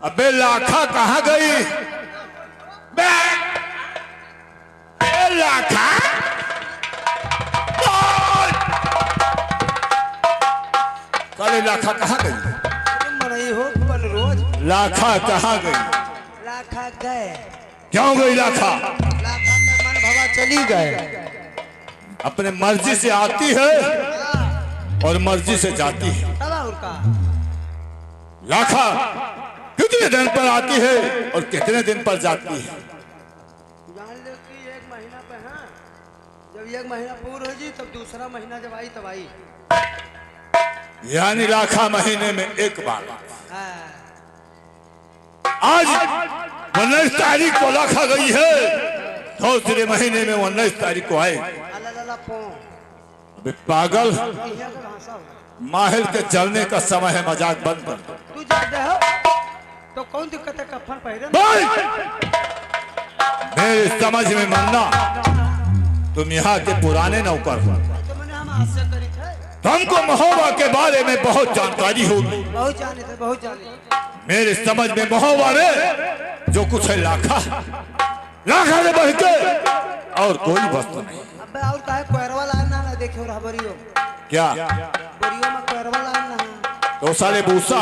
अबे लाखा कहाँ गई? बे लाखा साले लाखा कहाँ गई? मरई हो बन रोज। लाखा कहाँ गई? लाखा गए। क्यों गई लाखा? लाखा के मन भवा चली गए। अपने मर्जी से आती है और मर्जी से जाती है। उनका लाखा कितने दिन पर आती है और कितने दिन पर जाती है? जान लो कि 1 महीना पे है। जब 1 महीना पूरा हो जी तब दूसरा महीना जब आई तब आई। यानी लाखा महीने में एक बार। हाँ। आज 19 तारीख को लाखा गई है, दूसरे महीने में 19 तारीख को आए। अबे पागल, माहिल के चलने का समय है, मजाक बंद कर। तू जाते हो तो कौन दिक्कत है? कफन पहरे मेरे समझ में मानना, तुम यहाँ के पुराने नौकर हो, तुमको महोबा के बारे में बहुत जानकारी होगी। बहुत जाने थे, बहुत जाने। मेरे समझ में महोबा में जो कुछ है लाखा, लाखा से बढ़ के और कोई वस्तु नहीं। अबे और काहे कोयरवा लाना ना देखे और हबरियो। क्या बरियो में कोयरवा लाना है। तो साले भूसा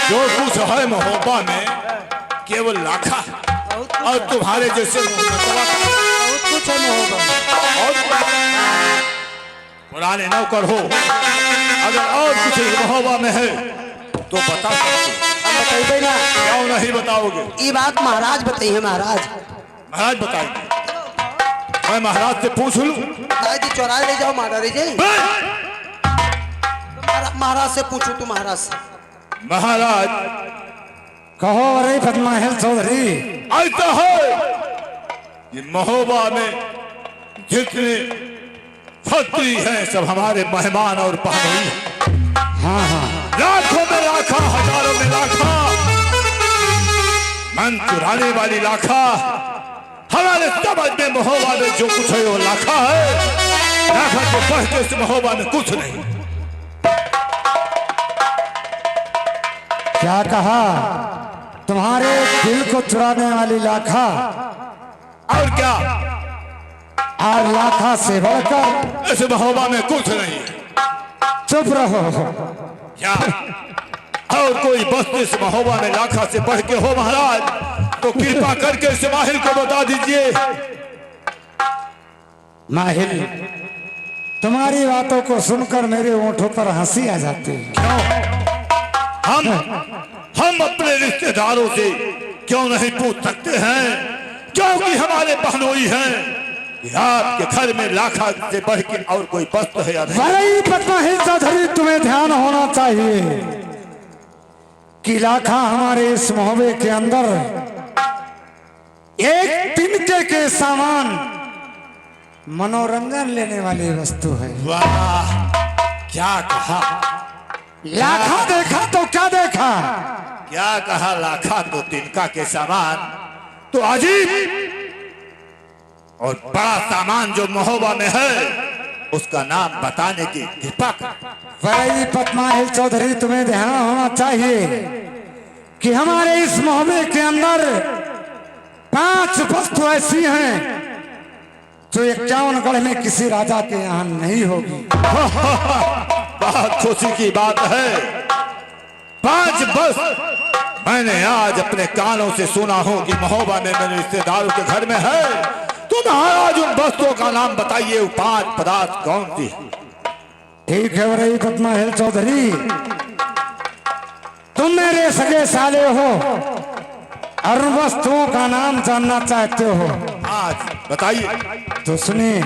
जो कुछ है महोबा में केवल लाखा और तुम्हारे जैसे बहुत कुछ है महोबा में। और पुराने नौकर हो, अगर और कुछ महोबा में है तो बता सकते। बताइए ना। क्यों नहीं बताओगे? ये बात महाराज बताइए। महाराज महाराज बताएंगे। मैं महाराज से पूछ लूं? दादी चौराहे ले जाओ महाराज जी। महाराज से पूछो तू। महाराज से। महाराज कहो। अरे पद्माहिल चौधरी, ऐसा है ये महोबा में जितने छत्री हैं सब हमारे मेहमान और पहनोई। हाँ हाँ, लाखों में लाखा, हजारों में लाखा, मन चुराने वाली लाखा। हमारे समझ में महोबा में जो कुछ है वो लाखा है। लाखा के बढ़ के इस महोबा में कुछ नहीं। क्या कहा? तुम्हारे दिल को चुराने वाली लाखा और क्या? और लाखा से बढ़कर इस महोबा में कुछ नहीं। चुप रहो। क्या और कोई वस्तु इस महोबा में लाखा से बढ़ के हो महाराज तो कृपा करके इस माहिल को बता दीजिए। माहिल, तुम्हारी बातों को सुनकर मेरे होठों पर हंसी आ जाती है। क्यों? हम अपने रिश्तेदारों से क्यों नहीं पूछ सकते हैं? क्योंकि हमारे बहनोई हैं। आपके घर में लाखा से बढ़ के और कोई वस्तु है या नहीं? बड़ी पद्माहिल चौधरी, तुम्हें ध्यान होना चाहिए कि लाखा हमारे इस मोहबे के अंदर एक तिनके के सामान मनोरंजन लेने वाली वस्तु है। वाह, क्या कहा? लाखा देखा तो क्या देखा? क्या कहा? लाखा तो तिनका के सामान तो अजीब और बड़ा सामान जो महोबा में है उसका नाम बताने की कृपा कर। बड़ी पद्माहिल चौधरी, तुम्हें ध्यान होना चाहिए कि हमारे इस मोहबे के अंदर 5 वस्तु ऐसी हैं जो 51गढ़ में किसी राजा के यहाँ नहीं होगी। बहुत खुशी की बात है। 5 बस मैंने आज अपने कानों से सुना हो कि महोबा में मेरे रिश्तेदारों के घर में है। तो महाराज उन वस्तुओं का नाम बताइए। 5 पदार्थ कौन सी? ठीक है बड़ी पद्माहिल चौधरी, तुम मेरे सगे साले हो और वस्तुओं का नाम जानना चाहते हो। आज बताइए। तो सुनिए।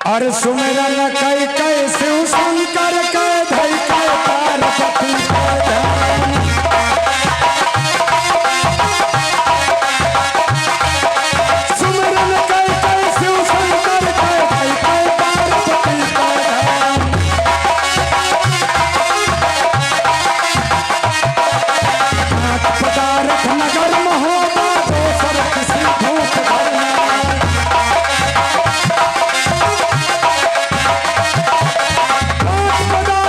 और सुमेरन कई कई शिव शंकर के धई के पार्वती के ध्यान। सुमेरन कई कई शिव शंकर के धई के पार्वती के ध्यान। नाथ पदारथ नगर महोबा दोसर किसी भूत घर में। पदार्थ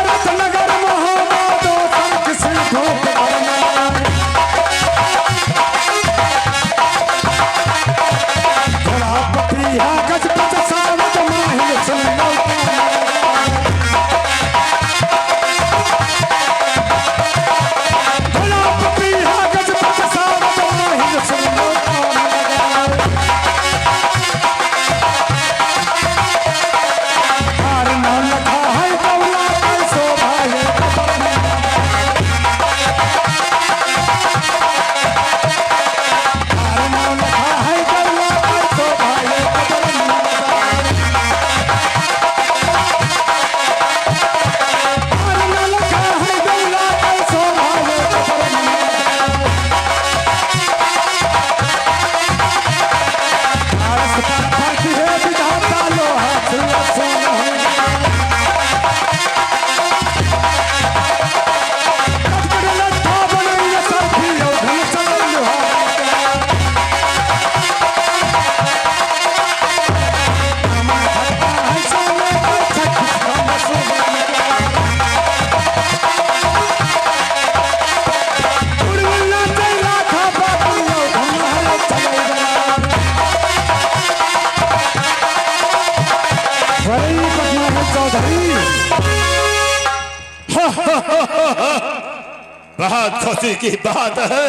बहुत खुशी की बात है।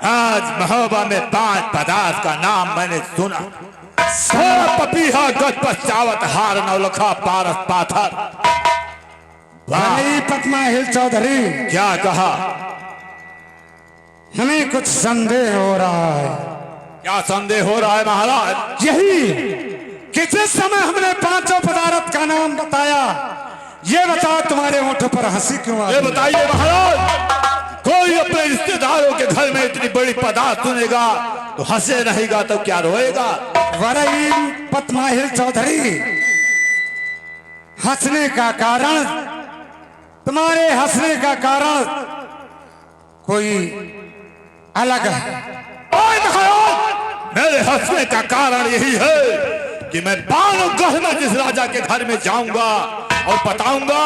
आज महोबा में 5 पदार्थ का नाम मैंने सुना। पपीहा, गजपत, चावत, हार, नौलखा, पारस, पाथर। भाई पद्माहिल चौधरी, क्या कहा? हमें कुछ संदेह हो रहा है। क्या संदेह हो रहा है महाराज? यही कि जिस समय हमने 5 पदार्थ का नाम बताया, ये बताओ तुम्हारे होठों पर हंसी क्यों आ ये गई? बताइए महाराज, कोई अपने रिश्तेदारों के घर में इतनी बड़ी पदार्थ सुनेगा तो हंसे रहेगा तो क्या रोएगा? वरई पद्माहिल चौधरी, हंसने का कारण, तुम्हारे हंसने का कारण कोई अलग है। ओए महाराज, मेरे हंसने का कारण यही है कि मैं बाणगढ़ में जिस राजा के घर में जाऊंगा और बताऊंगा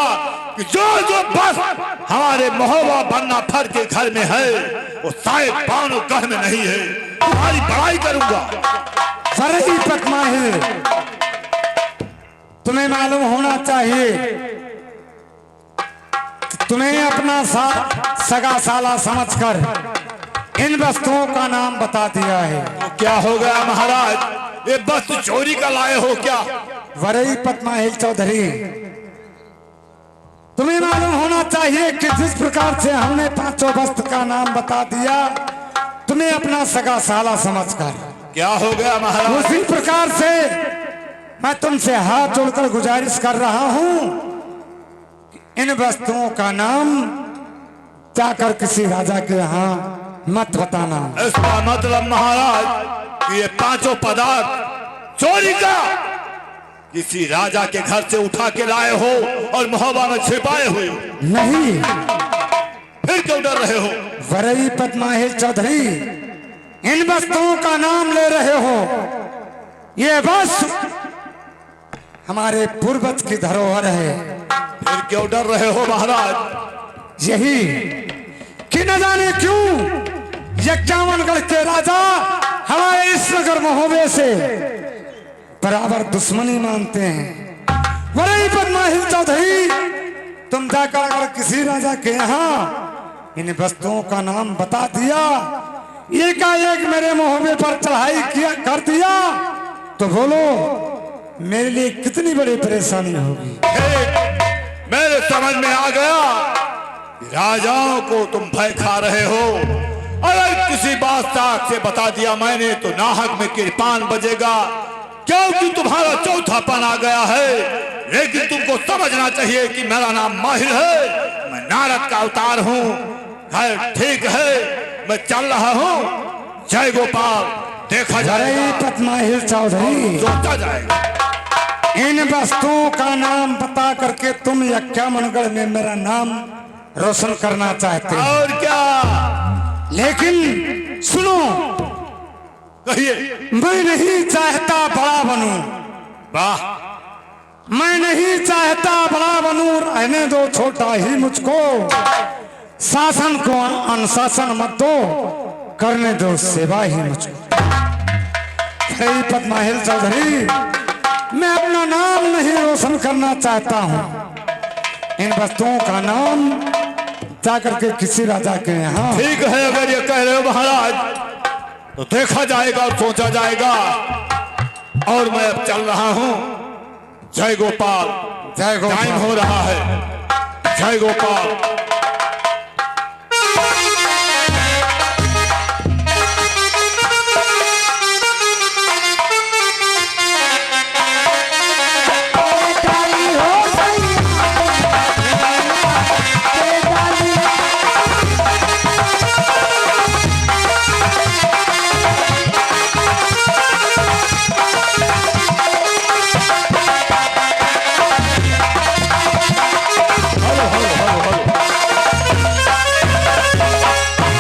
कि जो जो बस हमारे महोबा बन्ना फर के घर में है वो शायद बाणगढ़ में नहीं है। तुम्हारी बड़ाई करूंगा। वरई पद्माहिल, तुम्हें मालूम होना चाहिए, तुम्हें अपना सगा साला समझकर इन वस्तुओं का नाम बता दिया है। तो क्या हो गया महाराज, ये वस्तु चोरी का लाए हो क्या? वरई पद्माहिल चौधरी, तुम्हें मालूम होना चाहिए कि जिस प्रकार से हमने 5 वस्तु का नाम बता दिया, तुम्हें अपना सगा साला समझकर, क्या हो गया महाराज? उसी प्रकार से मैं तुमसे हाथ जोड़कर गुजारिश कर रहा हूं, इन वस्तुओं का नाम जाकर किसी राजा के यहाँ मत बताना। इसका मतलब महाराज कि ये 5 पदार्थ चोरी का किसी राजा के घर से उठा के लाए हो और महोबा में छिपाए हुए हो? नहीं। फिर क्यों डर रहे हो? वरई पद्माहिल चौधरी, इन वस्तुओं का नाम ले रहे हो, ये वस्तु हमारे पूर्वज की धरोहर है। फिर क्यों डर रहे हो महाराज? यही कि न जाने क्यों यज्ञावनगढ़ के राजा हमारे इस नगर महोबे से बराबर दुश्मनी मानते हैं। वरई पद्माहिल चौधरी, तुम जाकर अगर किसी राजा के यहाँ इन वस्तुओं का नाम बता दिया, एकाएक मेरे महोबे पर चढ़ाई किया कर दिया, तो बोलो मेरे लिए कितनी बड़ी परेशानी होगी। मेरे समझ में आ गया, राजाओं को तुम भय खा रहे हो। अगर किसी बादशाह से बता दिया मैंने तो नाहक में किरपान बजेगा, क्योंकि तुम्हारा चौथापन आ गया है। लेकिन तुमको समझना चाहिए कि मेरा नाम माहिर है, मैं नारद का अवतार हूँ। ठीक है, मैं चल रहा हूँ। जय गोपाल, देखा जाएगा, पद्माहिल चौधरी, सोचा जाएगा। इन वस्तुओं का नाम बता करके तुम यज्ञावनगढ़ में मेरा नाम रोशन करना चाहते हो। और क्या? लेकिन सुनो, कहिए। मैं नहीं चाहता बड़ा बनूं। वाह, मैं नहीं चाहता बड़ा बनूं, रहने दो छोटा ही मुझको। शासन को अनुशासन मत दो, करने दो सेवा ही मुझको। पद्माहिल चौधरी, मैं अपना नाम नहीं रोशन करना चाहता हूँ। इन वस्तुओं का नाम जाकर के किसी राजा के यहाँ। ठीक है, अगर ये कह रहे हो महाराज तो देखा जाएगा और सोचा जाएगा। और मैं अब चल रहा हूँ। जय गोपाल, जय गोपाल। टाइम हो रहा है। जय गोपाल।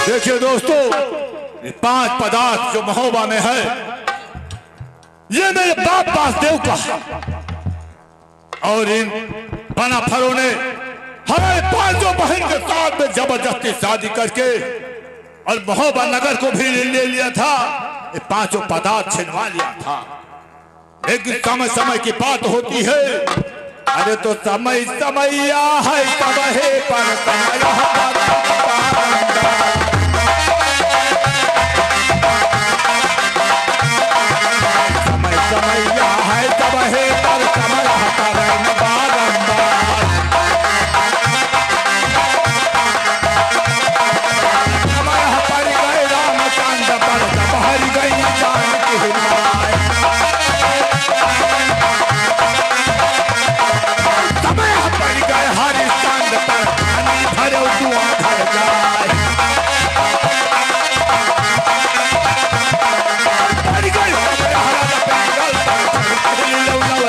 देखिए दोस्तों, ये 5 पदार्थ जो महोबा में है, ये मेरे बाप वासुदेव का है। और इन बनाफरों ने हमारे 5 बहन के साथ में जबरदस्ती शादी करके और महोबा नगर को भी ले लिया था। ये 5 पदार्थ छिनवा लिया था। लेकिन समय समय की बात होती है, अरे तो समय समैया है तब है पर समय समैया है तब है पर समय बारंबार समय पर गए रामचंद्र पर तब हर गई जानकी हिमाय समय पर गए हरिश्चंद्र पर पानी भरो दुआ घर जाए पर गए समय हरा पेंगल पर अगली लौलव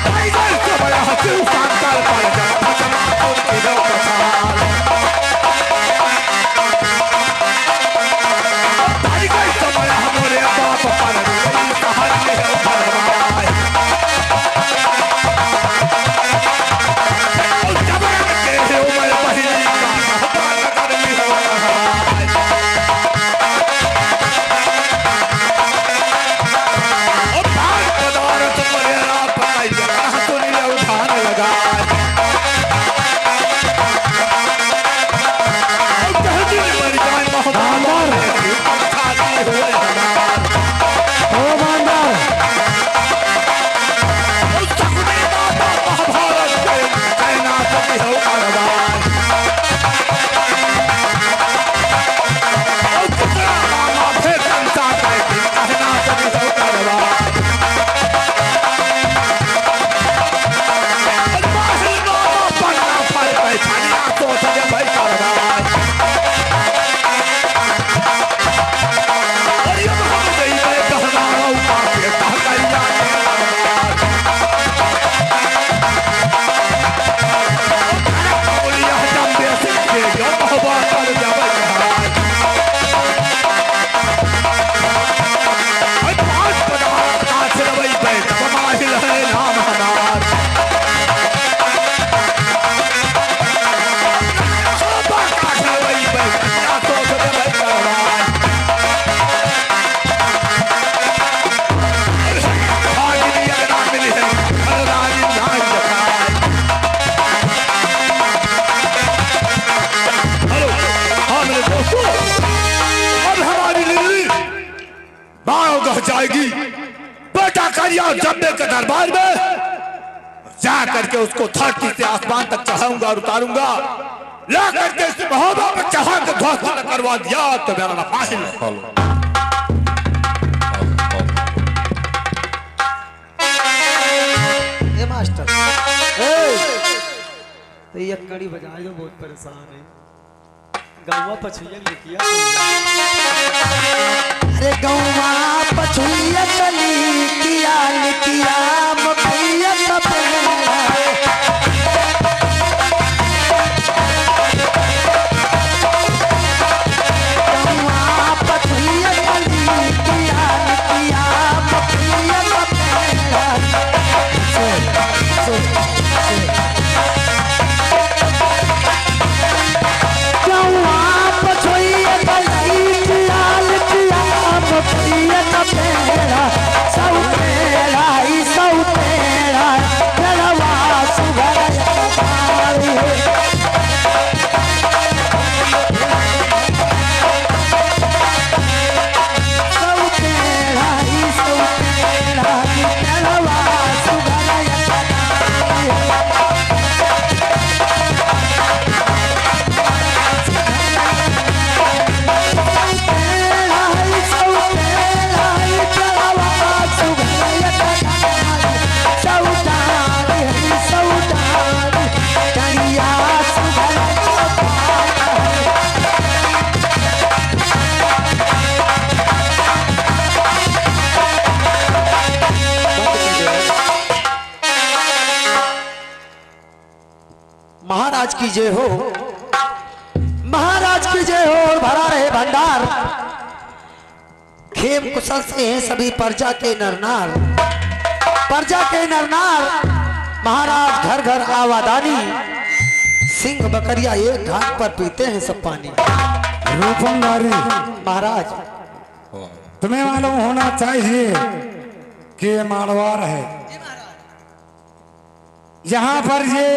टाइगर समय हसिल सांकर पर भजना को किलो प्रसाद टाइगर समय हमारे बाप पर कहर में भरवाए और जब के उमर बहिनी का नगर में हो रहा है और भाग पदार्थ परेरा पाई जगह तो नीले उठान लगाए और कहती मर जाए मोहब्बत पंखा दिए हुए हमार ओ बांदर और सपने माता महाभारत के कहना सभी हो अरबान और कितना रामा फिर कंसा कहती कहना सभी हो अरबान और माहिर नामा पन्ना पर पैठानिया तो सजे भाई अरबान और ये महान गई है कहना रौका के कह गया बोलिया जंबे सिंह के जो मोहब्बत कर जावे महाराज और पांच पदार्थ काछ रवई पे समाहिल है नाम हमार सोबा काछ रवई पे या तो सजे भाई करवाए आज भी अगर मिली है हर रानी नाच दिखाए हेलो हाँ मेरे दोस्तों अब हमारी लिली बाणों कह जाएगी बेटा करिया जब्बे के दरबार में जा करके उसको धरती से आसमान तक चढ़ाऊंगा और उतारूंगा ला करके इस महोबा पर चढ़ा के ध्वस्त न करवा दिया तो मेरा नाम माहिल है ए मास्टर तो ये कड़ी बजाए जो बहुत परेशान है गौवा पछुइया लिखिया अरे गौवा पछुइया चली किया लिखिया मखिया कपड़ा गौवा पछुइया चली किया लिखिया मखिया कपड़ा गौवा पछुइया चली किया लिखिया मखिया कपड़ा सब तेरा ही सब तेरा तेरा सुगर सब तेरा ही सब तेरा तेरा सुगर महाराज की जय हो, महाराज की जय हो और भरा रहे भंडार। खेम कुशल से हैं सभी प्रजा के नरनार, प्रजा के नरनार। महाराज घर घर आवादानी, सिंह बकरिया एक घाट पर पीते हैं सब पानी। रूपम नारी महाराज तुम्हें मालूम होना चाहिए कि ये मारवाड़ है। जी महाराज। यहाँ पर ये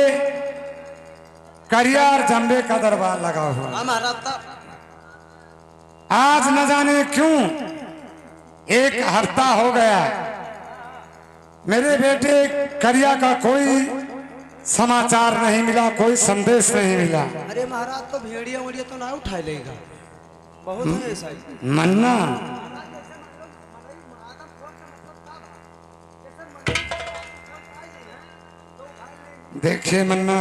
करिया और जंबे का दरबार लगा हुआ है। हाँ महाराज तब आज न जाने क्यों एक हफ्ता हो गया, मेरे बेटे करिया का कोई समाचार नहीं मिला, कोई संदेश नहीं मिला। अरे महाराज तो भेड़िया वेड़िया तो ना उठा लेगा, बहुत है ऐसा ही। मन्ना देखिए मन्ना,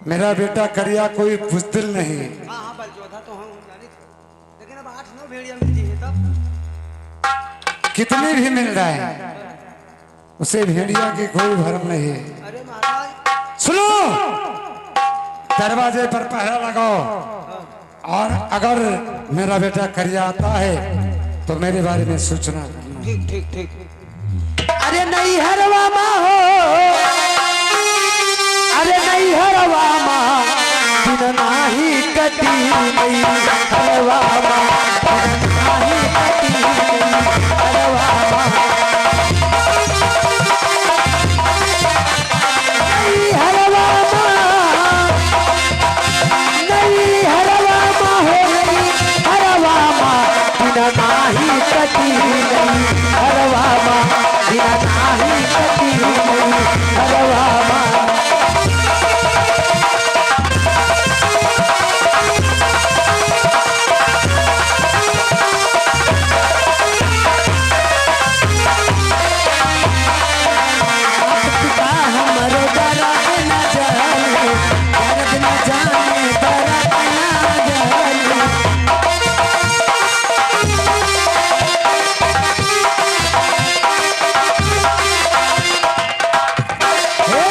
मेरा बेटा करिया कोई बुजदिल नहीं है। हाँ हाँ बलजोधा तो हम जानी थे, लेकिन अब 8-9 भेड़िया मिलती है तब। कितनी भी मिल जाए उसे भेड़िया की कोई भरम नहीं है। अरे महाराज सुनो, दरवाजे पर पहरा लगाओ और अगर मेरा बेटा करिया आता है तो मेरे बारे में सूचना करना। ठीक ठीक ठीक। अरे नहीं हरवा माँ हो, अरे नहीं हरवा माँ दिन नाही कटी, नहीं हरवा माँ दिन नाही कटी, नहीं हरवा माँ, नहीं हरवा माँ, नहीं हरवा माँ हो, नहीं हरवा माँ दिन नाही कटी, नहीं हरवा माँ दिन नाही कटी, नहीं हरवा माँ। हमरो दर्द न जाने, दर्द न जाने, दर्द न जाने। हे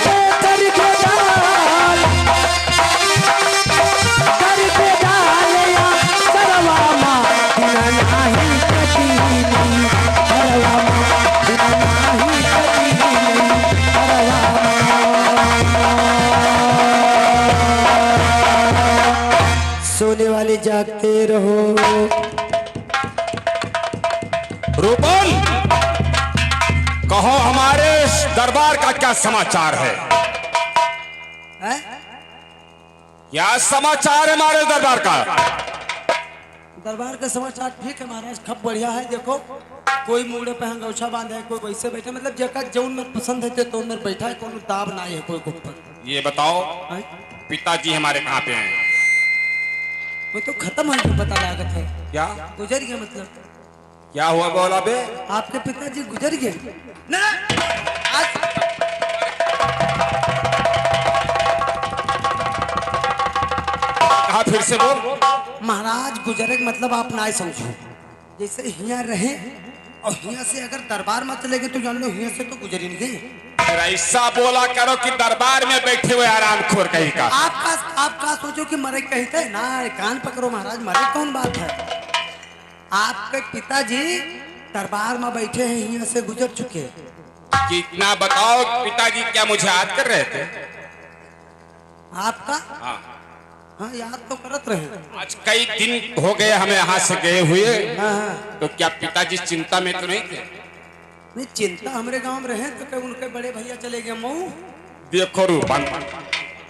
करके डाल या सरवा माँ बिना नाही कटी, नहीं हरवा माँ बिना नाही कटी, नहीं हरवा माँ। सोने वाले जागते रहो। रूपन, कहो हमारे दरबार का क्या समाचार है? हैं? क्या समाचार है हमारे दरबार का? दरबार का समाचार ठीक है महाराज, खब बढ़िया है। देखो कोई मुड़े पे अंगौछा बांधा है, कोई वैसे बैठे, मतलब जगह जौन में पसंद है तो में बैठा है, कोई दाब ना है कोई ऊपर। ये बताओ हैं? पिताजी हमारे कहाँ पे हैं? वो तो खत्म है, जो पता लागत है क्या गुजर गया। मतलब क्या हुआ बोला बे? आपके पिताजी गुजर गए ना आज। कहा फिर से बोल। महाराज गुजरे का मतलब आप ना समझो, जैसे हिया रहे और हिया से अगर दरबार में चले गए तो जान लो हिया से तो गुजर ही नहीं गए। फिर ऐसा बोला करो कि दरबार में बैठे हुए आराम खोर कहीं का। आपका सोचो कि मरे कहीं थे ना, कान पकड़ो महाराज, मरे कौन बात है। आपके पिताजी दरबार में बैठे हैं, हिया से गुजर चुके। कितना बताओ, पिताजी क्या मुझे याद कर रहे थे? आपका हाँ, हाँ याद तो करत रहे। आज कई दिन हो गए हमें यहाँ से गए हुए, हाँ हाँ तो क्या पिताजी चिंता में तो नहीं थे? नहीं, चिंता हमारे गांव में रहे तो क्या उनके बड़े भैया चले गए मऊ। देखो रूपन,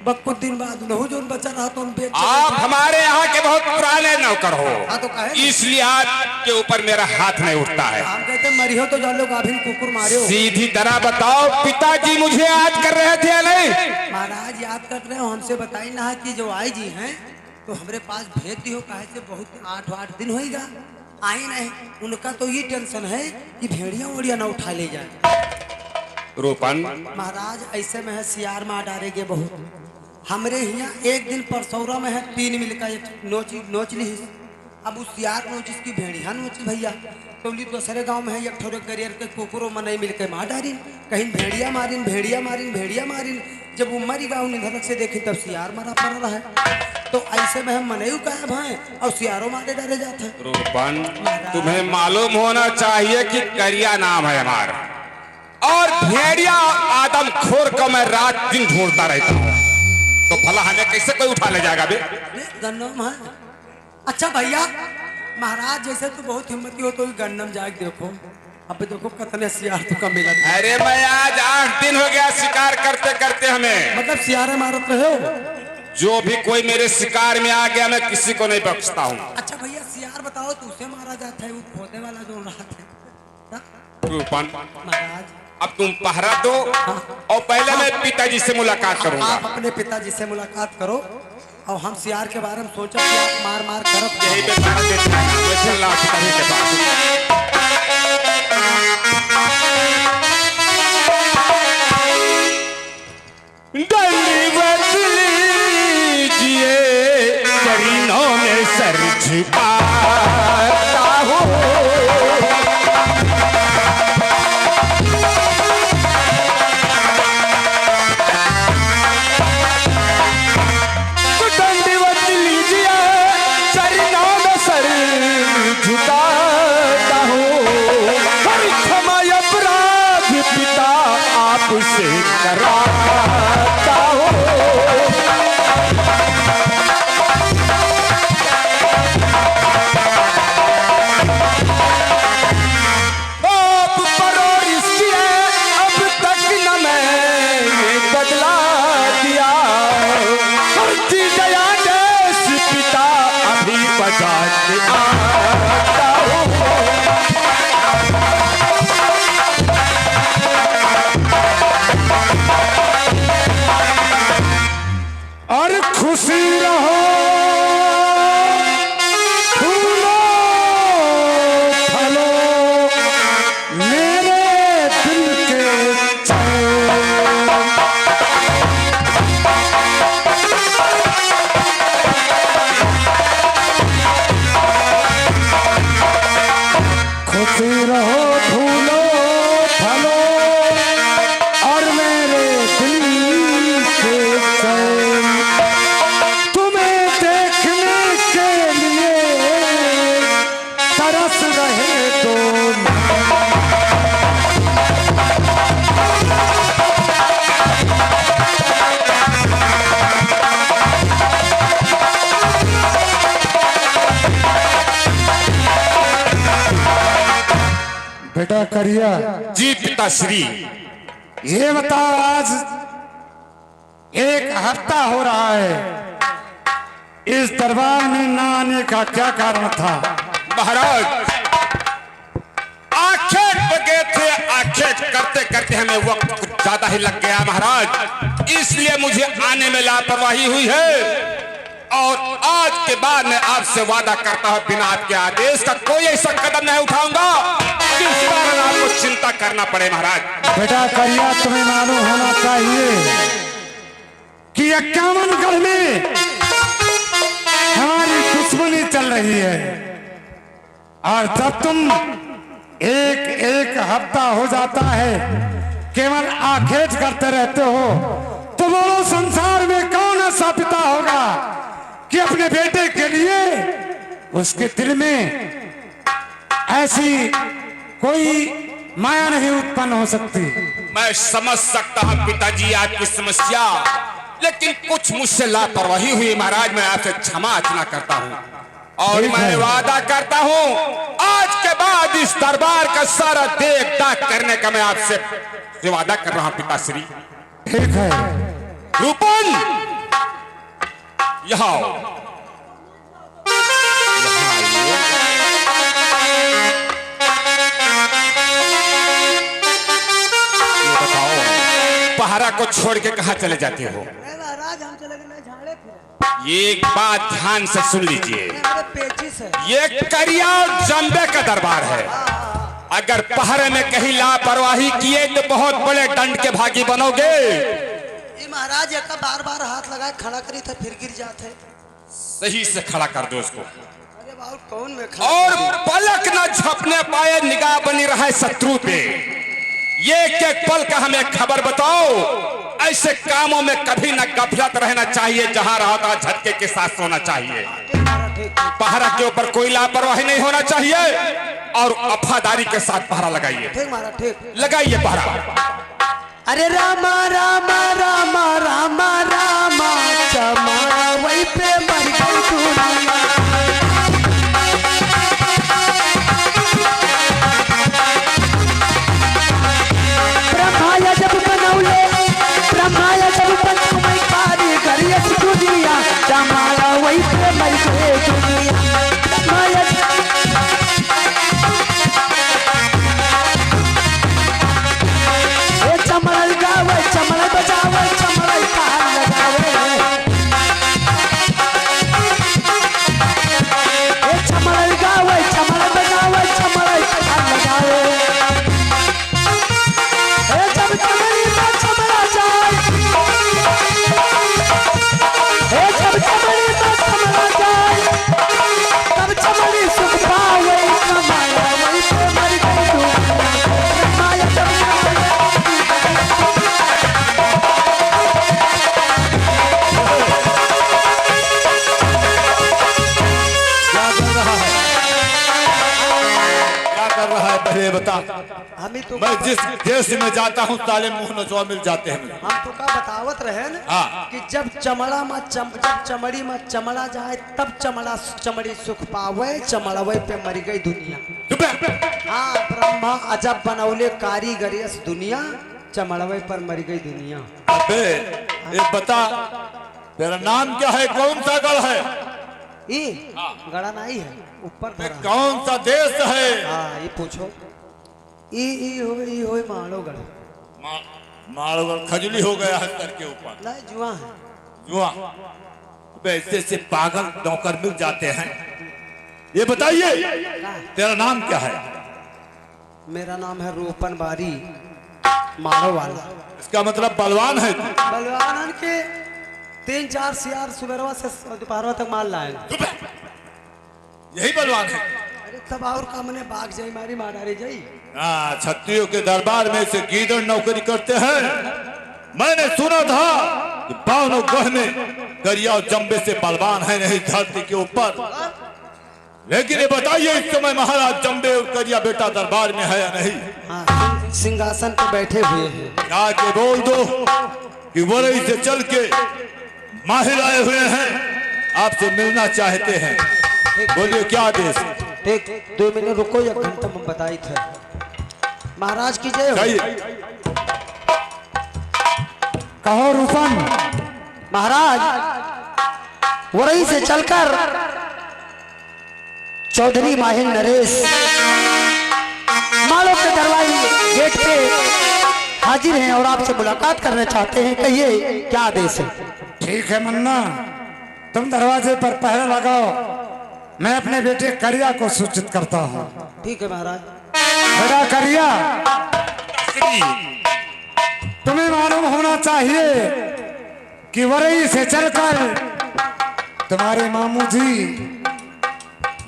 बस कुछ दिन बाद लहू जो बचा रहा तो उन बेच आप हमारे यहाँ के बहुत पुराने नौकर हो, हाँ तो कहे इसलिए आपके ऊपर मेरा हाथ नहीं उठता है। हम कहते मरी हो तो जान लो गाभिन कुकुर मारे हो। सीधी तरह बताओ, पिताजी मुझे याद कर रहे थे या नहीं? महाराज याद कर रहे हो, हमसे बताई ना कि जो आई जी हैं तो हमारे पास भेज दी हो, कहे से बहुत 8 दिन होगा आई नहीं। उनका तो ये टेंशन है कि भेड़िया उड़िया ना उठा ले जाए। रूपन, महाराज ऐसे में है सियार मार डालेगे बहुत। हमरे यहाँ एक दिन परसौरा में है 3 मिल का एक नोच ली। अब उस सियार नोच इसकी भेड़िया नोच भैया, तो दूसरे गांव में है एक ठोरे गरियर के कुकुरों में नहीं मिल के मार डारिन, कहीं भेड़िया मारिन भेड़िया मारिन भेड़िया मारिन। जब उमर गाँव निधनक से देखी तब सियार मारा पड़ रहा है, तो ऐसे में हम मनयू गायब हैं और सियारों मारे डाले जाते हैं। रूपन, तुम्हें मालूम होना चाहिए कि करिया नाम है हमारा, और भेड़िया आदम खोर को मैं रात दिन ढूंढता रहता हूँ, तो भला हमें कैसे कोई उठा ले जाएगा बे? गन्नम है। अच्छा भैया महाराज जैसे तो बहुत हिम्मती हो तो भी गन्नम जाके देखो, अब देखो कितने सियार तो का मिला। अरे मैं आज 8 दिन हो गया शिकार करते करते हमें। मतलब सियारे मारत रहे हो? जो भी कोई मेरे शिकार में आ गया मैं किसी को नहीं बख्शता हूँ। अच्छा भैया सियार बताओ तो उसे मारा जाता है, वो खोदे वाला जो रहा था रूपन, महाराज। अब तुम पहरा दो और पहले मैं पिताजी से मुलाकात करूंगा। आप अपने पिताजी से मुलाकात करो और हम सियार के बारे में सोचो कि आप मार मार करत यही पे पहरा देते हैं। मैं चल रहा हूँ पिताजी के पास। दंडवत लीजिए चरणों में सर झुकाता हूँ। दंडवत लीजिए चरणों में सर झुकाता हूँ। क्षमा अपराध पिता आपसे कराता हूँ। आप परवरिश किए अब तक न मैंने बदला दिया। करती दया देश पिता अभी बजा के आता हूँ। और खुशी रहो फूलो फलो मेरे दिल के चैन। खुशी रहो फूलो फलो और मेरे दिल के चैन। तुम्हें देखने के लिए तरस रहे दो। बेटा करिया, जी पिताश्री। ये बताओ आज 1 हफ्ता हो रहा है, इस दरबार में न आने का क्या कारण था? महाराज आखेट पे गए थे, आखेट करते करते हमें वक्त कुछ ज्यादा ही लग गया महाराज, इसलिए मुझे आने में लापरवाही हुई है। और आज के बाद मैं आपसे वादा करता हूं बिना आपके आदेश का कोई ऐसा कदम नहीं उठाऊंगा जिस कारण आपको चिंता करना पड़े महाराज। बेटा करिया, तुम्हें मालूम होना चाहिए कि 51गढ़ में हमारी दुश्मनी चल रही है, और जब तुम एक हफ्ता हो जाता है केवल आखेट करते रहते हो, तो बोलो संसार में कौन ऐसा पिता होगा कि अपने बेटे के लिए उसके दिल में ऐसी कोई माया नहीं उत्पन्न हो सकती। मैं समझ सकता हूं पिताजी आपकी समस्या, लेकिन कुछ मुझसे लापरवाही हुई महाराज, मैं आपसे क्षमा याचना करता हूं। और मैं वादा करता हूं आज के बाद इस दरबार का सारा देख दाख करने का मैं आपसे वादा कर रहा हूं पिताश्री। ठीक है। रूपन यहाँ आओ। ये बताओ पहरा को छोड़ के कहाँ चले जाते हो? महाराज हम चले गए झाड़े फिरे। ये एक बात ध्यान से सुन लीजिए, मेरे पेचिस है। ये करिया और जंबे का दरबार है। अगर पहरे में कहीं लापरवाही किए तो बहुत बड़े दंड के भागी बनोगे। ये महाराज एक बार बार हाथ लगाए खड़ा करी था फिर गिर जाते। सही से खड़ा कर दो उसको, अरे बाबू कौन में खड़ा और पलक न झपने पाए, निगाह बनी रहे शत्रु पे। ये एक पल का हमें खबर बताओ, ऐसे कामों में कभी न गफलत रहना चाहिए, जहां रहता झटके के साथ सोना चाहिए। पहरा के ऊपर कोई लापरवाही नहीं होना चाहिए और वफादारी के साथ पहरा लगाइए। ठीक महाराज ठीक। लगाइए पहरा। अरे रामा रामा रामा रामा रामा चमा वही पे मर गई दुनिया। हम ही तो मैं जिस देश में जाता हूँ साले मुंह नचवा मिल जाते हैं मुझे। हम तो का बतावत रहे न हाँ। कि जब चमड़ी में चमड़ा जाए तब चमड़ी सुख पावे, चमड़वे पे मर गई दुनिया। चुप रह। हाँ, ब्रह्मा अजब बनौले कारीगरी इस दुनिया, चमड़वे पर मर गई दुनिया। अबे ये बता, तेरा नाम क्या है, कौन सा गढ़ है? ये गड़ा नहीं है, ऊपर ये धरा है। कौन सा देश है? हाँ, ये पूछो। ई हो मालोगढ़। मालगढ़ खजली हो गया है सर के ऊपर। नहीं, जुआ है। जुआ? अबे ऐसे से पागल नौकर मिल जाते हैं। ये बताइए तेरा नाम क्या है? मेरा नाम है रोपन बारी मारो वाला। इसका मतलब बलवान है तू। बलवान के 3-4 सियार सुबह से दोपहर तक माल लाएगा। यही बलवान है? अरे तब और काम ने बाग जाई मारी मारी जाई। हाँ, क्षत्रियों के दरबार में से गीदड़ नौकरी करते हैं। मैंने सुना था कि बावनों गढ़ में गरिया और जंबे से बलवान है नहीं धरती के ऊपर। लेकिन ये बताइए इस समय महाराज जंबे और गरिया बेटा दरबार में है या नहीं? हाँ, सिंहासन पे बैठे हुए हैं। जाके बोल दो कि वरई से चल के माहिर आए हुए हैं, आपसे मिलना चाहते हैं। बोलिए क्या आदेश? ठीक, 2 मिनट रुको, 1 घंटा में बताई थे। महाराज की जय हो। कहो रूपन। महाराज वरई से चलकर चौधरी माहिर नरेश मालो के दरवाजे गेट पे हाजिर हैं और आपसे मुलाकात करना चाहते हैं। कहिए क्या आदेश है? ठीक है मन्ना, तुम दरवाजे पर पहरा लगाओ, मैं अपने बेटे करिया को सूचित करता हूँ। ठीक है महाराज। बेटा करिया, तुम्हें मालूम होना चाहिए कि वरई से चलकर तुम्हारे मामू जी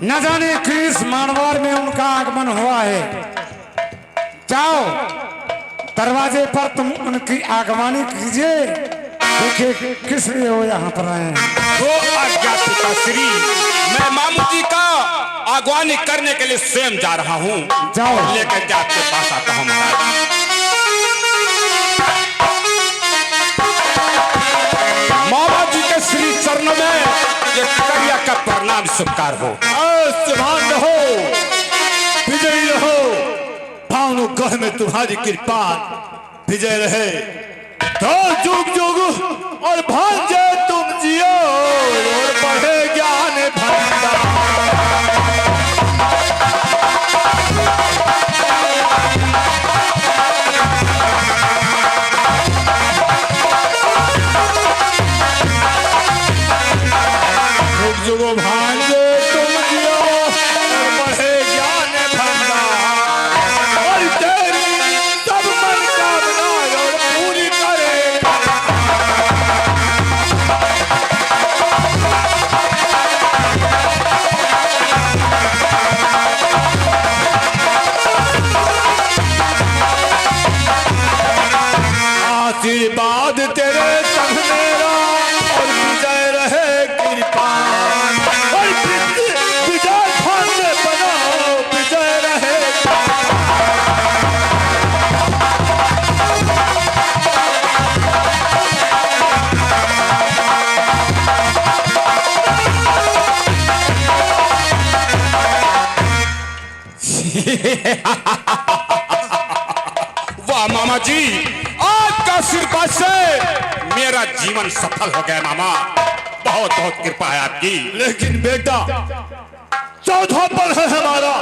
न जाने किस मानवार में उनका आगमन हुआ है। जाओ दरवाजे पर तुम उनकी आगवानी कीजिए, देखिए किस लिए वो यहाँ पर आए हैं। वो आज्ञा पिताश्री, मैं मामू जी का आगवानी करने के लिए स्वयं जा रहा हूँ। जाओ। लेकर के आपके पास आता हूँ महाराज। मामा जी के श्री चरणों में ये करिया का प्रणाम स्वीकार हो। सुभान रहो, विजयी रहो, भावनों गढ़ में तुम्हारी कृपा विजय रहे। तो जुग जुग और भांजे तुम जियो और बढ़े ज्ञान भंडार। जुग जुग भांजे तुम जियो और बढ़े ज्ञान भंडार। और तेरी सब मनोकामना और पूरी करे। आशीर्वाद तेरे संग मेरा और विजय रहे कृपान। और विजय फंद बनाओ, विजय रहे। वाह मामा जी, आपका आशीर्वाद से मेरा जीवन सफल हो गया मामा। बहुत बहुत कृपा है आपकी। लेकिन बेटा चौथा पर है हमारा।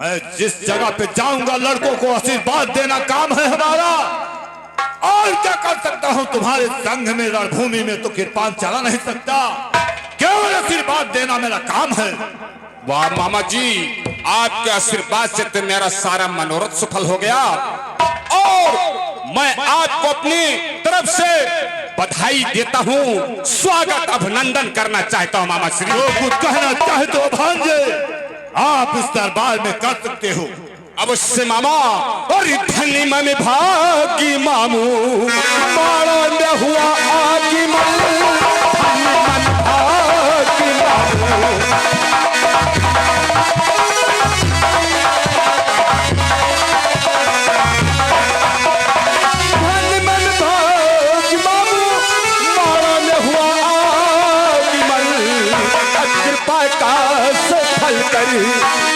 मैं जिस जगह पे जाऊंगा लड़कों को आशीर्वाद देना काम है हमारा। और क्या कर सकता हूं तुम्हारे संघ में, रणभूमि में तो कृपान चला नहीं सकता। केवल आशीर्वाद देना मेरा काम है। वाह मामा जी, आपके आशीर्वाद से तो मेरा सारा मनोरथ सफल हो गया। और मैं आपको अपनी तरफ से बधाई देता हूँ, स्वागत अभिनंदन करना चाहता हूँ मामा श्री। जो कुछ कहना चाहते हो भांजे आप इस दरबार में कर सकते हो। अवश्य मामा। और धनी मन भागी मामू, मारा में हुआ आगी मन, धनी मन भागी मामू। करी